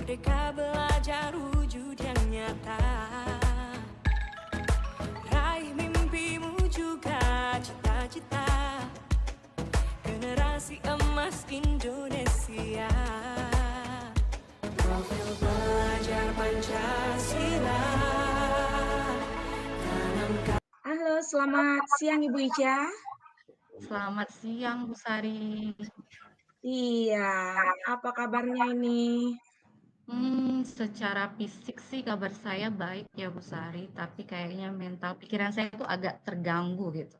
Merdeka belajar wujud yang nyata. Raih mimpimu juga cita-cita. Generasi emas Indonesia. Profil belajar Pancasila. Tanamkan. Halo, selamat siang Ibu Ica. Selamat siang, Bu Sari. Iya, apa kabarnya ini? Secara fisik sih kabar saya baik ya, Bu Sari, tapi kayaknya mental pikiran saya itu agak terganggu gitu.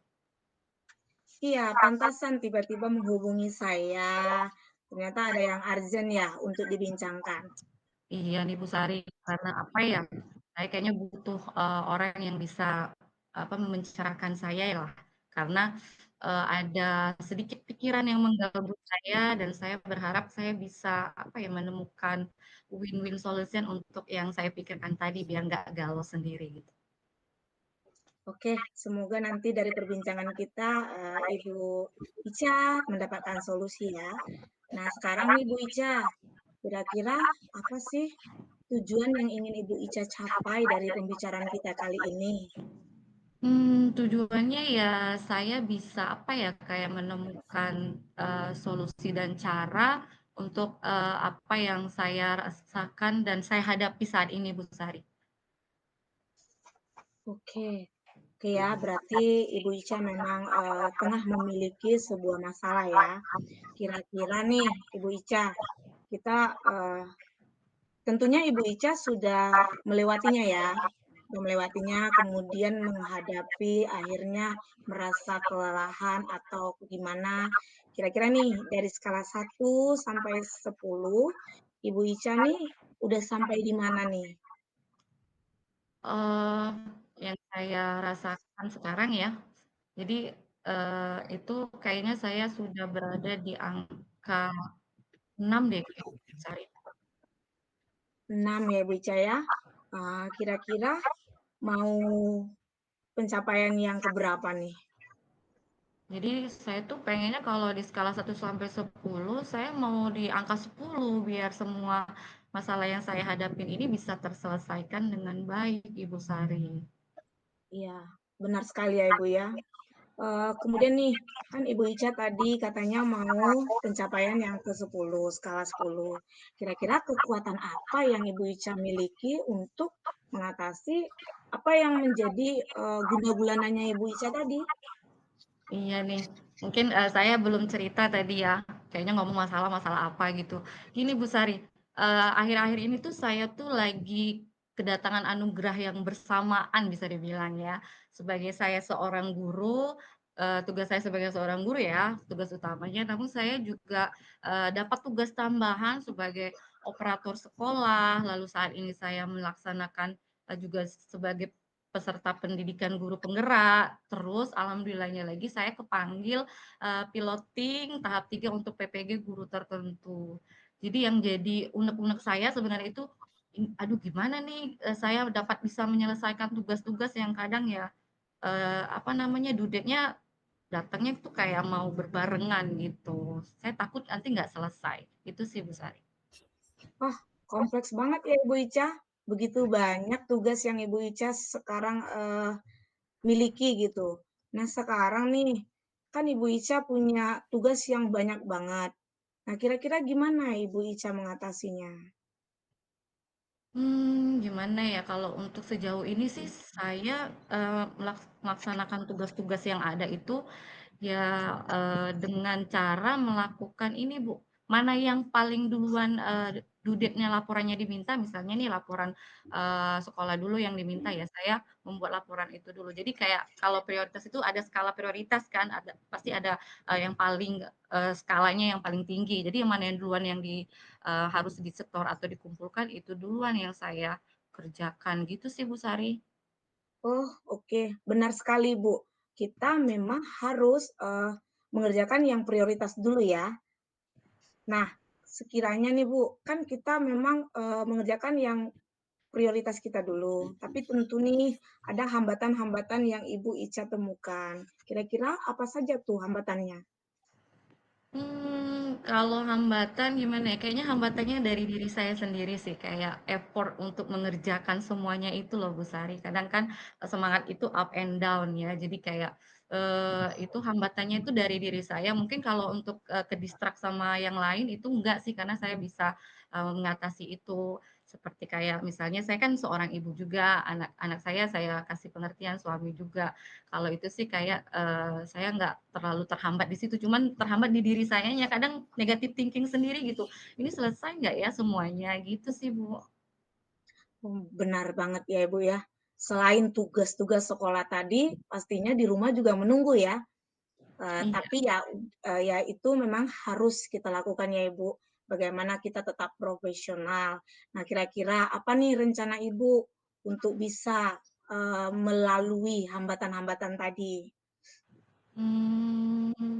Iya, pantasan tiba-tiba menghubungi saya. Ternyata ada yang urgent ya untuk dibincangkan. Iya nih, Bu Sari, karena apa ya? Saya kayaknya butuh orang yang bisa mencerahkan saya ya lah, karena ada sedikit pikiran yang mengganggu saya dan saya berharap saya bisa menemukan win-win solution untuk yang saya pikirkan tadi biar nggak galau sendiri gitu. Oke, semoga nanti dari perbincangan kita Ibu Ica mendapatkan solusi ya. Nah, sekarang nih Ibu Ica, kira-kira apa sih tujuan yang ingin Ibu Ica capai dari pembicaraan kita kali ini? Tujuannya ya saya bisa kayak menemukan solusi dan cara untuk apa yang saya rasakan dan saya hadapi saat ini, Bu Sari. Oke. Oke ya, berarti Ibu Ica memang tengah memiliki sebuah masalah ya. Kira-kira nih, Ibu Ica, kita tentunya Ibu Ica sudah melewatinya ya, sudah melewatinya, kemudian menghadapi, akhirnya merasa kelelahan atau gimana. Kira-kira nih, dari skala 1 sampai 10, Ibu Ica nih udah sampai di mana nih? Eee, yang saya rasakan sekarang ya, jadi, itu kayaknya saya sudah berada di angka 6 deh kayaknya, Bu Sari. 6 ya, Ibu Ica ya. Kira-kira mau pencapaian yang keberapa nih? Jadi saya tuh pengennya kalau di skala 1 sampai 10, saya mau di angka 10 biar semua masalah yang saya hadapin ini bisa terselesaikan dengan baik, Ibu Sari. Iya, benar sekali ya, Ibu ya. Kemudian nih, kan Ibu Ica tadi katanya mau pencapaian yang ke-10, skala 10. Kira-kira kekuatan apa yang Ibu Ica miliki untuk mengatasi apa yang menjadi, guna gulananya Ibu Ica tadi? Iya nih, mungkin saya belum cerita tadi ya, kayaknya ngomong masalah-masalah apa gitu. Gini Bu Sari, akhir-akhir ini tuh saya tuh lagi kedatangan anugerah yang bersamaan bisa dibilang ya. Sebagai saya seorang guru, tugas saya sebagai seorang guru ya, tugas utamanya, namun saya juga dapat tugas tambahan sebagai operator sekolah, lalu saat ini saya melaksanakan juga sebagai peserta pendidikan guru penggerak, terus alhamdulillahnya lagi saya kepanggil, piloting tahap 3 untuk PPG guru tertentu. Jadi yang jadi unek-unek saya sebenarnya itu, aduh gimana nih, saya dapat bisa menyelesaikan tugas-tugas yang kadang ya, due date-nya datangnya tuh kayak mau berbarengan gitu. Saya takut nanti nggak selesai, itu sih Bu Sari. Wah, kompleks banget ya Ibu Ica, begitu banyak tugas yang Ibu Ica sekarang, miliki gitu. Nah sekarang nih, kan Ibu Ica punya tugas yang banyak banget. Nah kira-kira gimana Ibu Ica mengatasinya? Gimana ya, kalau untuk sejauh ini sih saya, melaksanakan tugas-tugas yang ada itu, ya, dengan cara melakukan ini Bu, mana yang paling duluan, due date-nya laporannya diminta, misalnya nih laporan, sekolah dulu yang diminta ya, saya membuat laporan itu dulu. Jadi kayak kalau prioritas itu ada skala prioritas kan, pasti ada, yang paling, skalanya yang paling tinggi. Jadi yang mana yang duluan yang harus disetor atau dikumpulkan, itu duluan yang saya kerjakan, gitu sih Bu Sari. Oh, oke, benar sekali, Bu. Kita memang harus, mengerjakan yang prioritas dulu ya. Nah, sekiranya nih, Bu, kan kita memang, mengerjakan yang prioritas kita dulu, tapi tentu nih ada hambatan-hambatan yang Ibu Ica temukan. Kira-kira apa saja tuh hambatannya? Kalau hambatan gimana ya, kayaknya hambatannya dari diri saya sendiri sih, kayak effort untuk mengerjakan semuanya itu loh Bu Sari. Kadang kan, semangat itu up and down ya, jadi kayak, itu hambatannya itu dari diri saya. Mungkin kalau untuk, ke-distract sama yang lain itu enggak sih, karena saya bisa, mengatasi itu. Seperti kayak misalnya saya kan seorang ibu juga, anak-anak saya kasih pengertian, suami juga. Kalau itu sih kayak, saya nggak terlalu terhambat di situ, cuman terhambat di diri sayanya, kadang negative thinking sendiri gitu, "Ini selesai nggak ya semuanya?" Gitu sih, Bu. Benar banget ya Ibu ya. Selain tugas-tugas sekolah tadi, pastinya di rumah juga menunggu ya. Iya. Tapi ya, ya itu memang harus kita lakukan ya Ibu. Bagaimana kita tetap profesional. Nah, kira-kira apa nih rencana Ibu untuk bisa, melalui hambatan-hambatan tadi?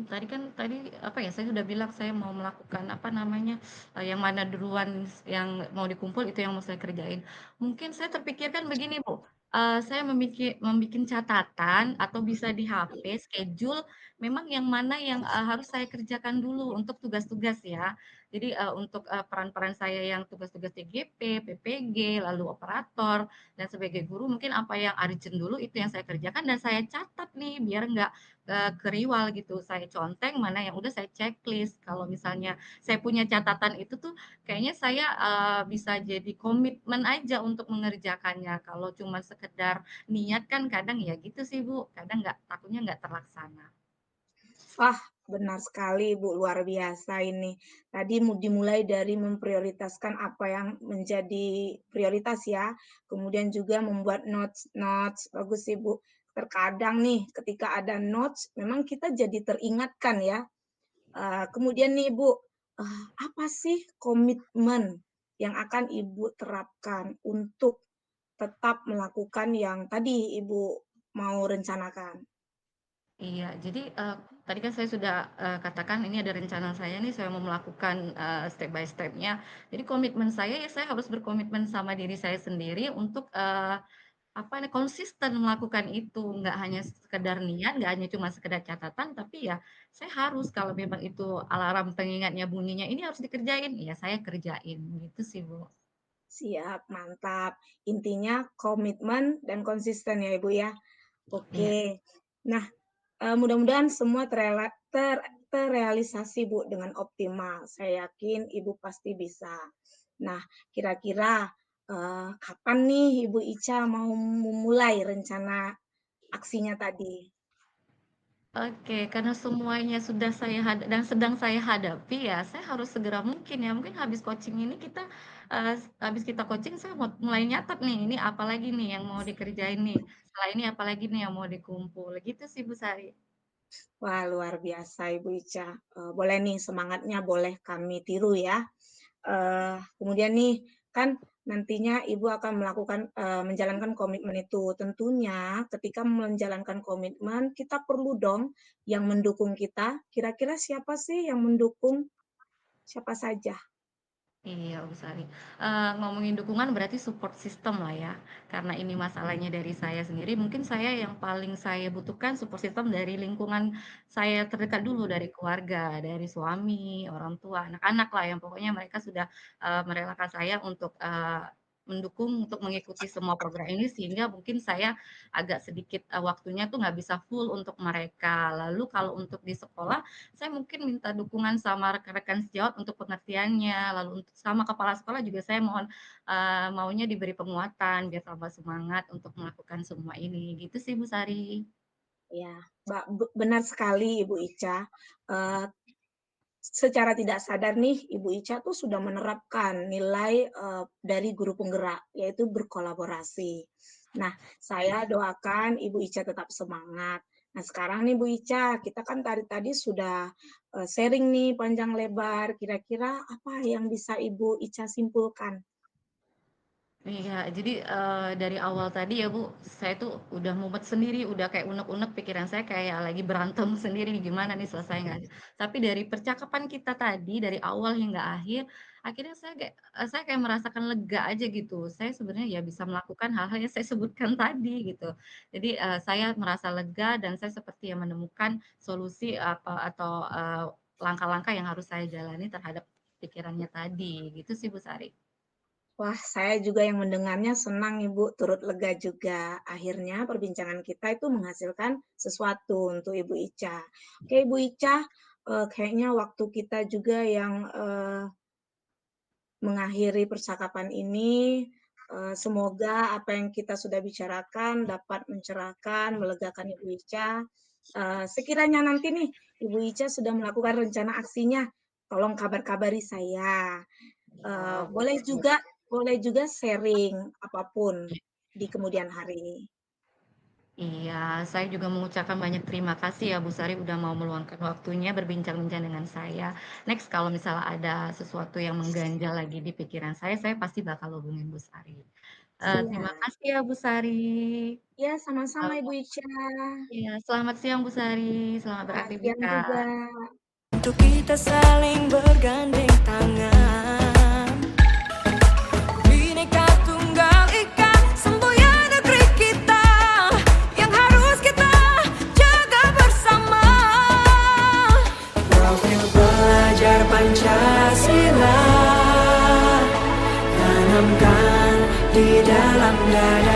Tadi apa ya, saya sudah bilang saya mau melakukan apa namanya, yang mana duluan yang mau dikumpul itu yang mau saya kerjain. Mungkin saya terpikirkan begini, Bu, saya membikin catatan atau bisa di HP schedule memang yang mana yang, harus saya kerjakan dulu untuk tugas-tugas ya. Jadi, untuk, peran-peran saya yang tugas-tugas TGP, PPG, lalu operator, dan sebagai guru mungkin apa yang urgent dulu itu yang saya kerjakan dan saya catat nih biar nggak ke riwal gitu, saya conteng mana yang udah saya checklist. Kalau misalnya saya punya catatan itu tuh kayaknya saya, bisa jadi komitmen aja untuk mengerjakannya. Kalau cuma sekedar niat kan kadang ya gitu sih, Bu, kadang takutnya nggak terlaksana. Wah, benar sekali Bu, luar biasa ini. Tadi dimulai dari memprioritaskan apa yang menjadi prioritas ya, kemudian juga membuat notes-notes, bagus sih Bu. Terkadang nih ketika ada notes memang kita jadi teringatkan ya. Kemudian nih Ibu, apa sih komitmen yang akan Ibu terapkan untuk tetap melakukan yang tadi Ibu mau rencanakan? Iya, jadi, tadi kan saya sudah, katakan ini ada rencana saya nih, saya mau melakukan, step by step-nya. Jadi komitmen saya ya saya harus berkomitmen sama diri saya sendiri untuk, apa nih, konsisten melakukan itu, nggak hanya sekedar niat, nggak hanya cuma sekedar catatan, tapi ya saya harus kalau memang itu alarm pengingatnya bunyinya, "Ini harus dikerjain," ya saya kerjain, gitu sih, Bu. Siap, mantap. Intinya komitmen dan konsisten ya, Ibu, ya. Iya. Oke. Nah, mudah-mudahan semua terrealisasi, Bu, dengan optimal. Saya yakin Ibu pasti bisa. Nah, kira-kira, kapan nih Ibu Ica mau memulai rencana aksinya tadi? Oke, karena semuanya sudah saya dan sedang saya hadapi ya, saya harus segera mungkin ya, mungkin habis coaching ini kita, habis kita coaching saya mau mulai nyatet nih, ini apalagi nih yang mau dikerjain nih, setelah ini apalagi nih yang mau dikumpul, gitu sih Bu Sari. Wah, luar biasa Ibu Ica. Boleh nih semangatnya boleh kami tiru ya. Kemudian nih, kan nantinya Ibu akan melakukan, menjalankan komitmen itu. Tentunya ketika menjalankan komitmen, kita perlu dong yang mendukung kita. Kira-kira siapa sih yang mendukung? Siapa saja? Iya, Bu Sari. Ngomongin dukungan berarti support system lah ya. Karena ini masalahnya dari saya sendiri, mungkin saya yang paling saya butuhkan support system dari lingkungan saya terdekat dulu, dari keluarga, dari suami, orang tua, anak-anak lah yang pokoknya mereka sudah merelakan saya untuk mendukung untuk mengikuti semua program ini sehingga mungkin saya agak sedikit waktunya tuh nggak bisa full untuk mereka. Lalu kalau untuk di sekolah saya mungkin minta dukungan sama rekan-rekan sejawat untuk pengertiannya, lalu untuk sama kepala sekolah juga saya mohon, maunya diberi penguatan biar tambah semangat untuk melakukan semua ini, gitu sih Bu Sari. Ya, benar sekali Ibu Ica. Eee, Secara tidak sadar nih, Ibu Ica tuh sudah menerapkan nilai, dari guru penggerak, yaitu berkolaborasi. Nah, saya doakan Ibu Ica tetap semangat. Nah, sekarang nih Bu Ica, kita kan tadi sudah, sharing nih panjang lebar, kira-kira apa yang bisa Ibu Ica simpulkan? Iya, jadi, dari awal tadi ya, Bu, saya tuh udah mumet sendiri, udah kayak unek-unek pikiran saya kayak lagi berantem sendiri nih, gimana nih selesainya. Tapi dari percakapan kita tadi, dari awal hingga akhir, akhirnya saya kayak merasakan lega aja gitu. Saya sebenarnya ya bisa melakukan hal-hal yang saya sebutkan tadi gitu. Jadi, saya merasa lega dan saya seperti yang menemukan solusi apa atau, langkah-langkah yang harus saya jalani terhadap pikirannya tadi, gitu sih Bu Sari. Wah, saya juga yang mendengarnya senang Ibu, turut lega juga. Akhirnya perbincangan kita itu menghasilkan sesuatu untuk Ibu Ica. Oke, Ibu Ica, kayaknya waktu kita juga yang mengakhiri percakapan ini. Semoga apa yang kita sudah bicarakan dapat mencerahkan, melegakan Ibu Ica. Sekiranya nanti nih Ibu Ica sudah melakukan rencana aksinya, tolong kabar-kabari saya. Oh, Boleh juga sharing apapun di kemudian hari. iya, saya juga mengucapkan banyak terima kasih ya Bu Sari udah mau meluangkan waktunya berbincang-bincang dengan saya. Next kalau misalnya ada sesuatu yang mengganjal lagi di pikiran saya pasti bakal hubungin Bu Sari. Terima Siap. kasih ya Bu Sari. Ya, sama-sama Eee, Ibu Ica. iya, selamat siang Bu Sari, selamat Selamat siang juga. beraktivitas. untuk kita saling bergandeng tangan. Bhinneka Tunggal Ika, semboyan negeri kita yang harus kita jaga bersama. Profil belajar Pancasila tanamkan di dalam dada.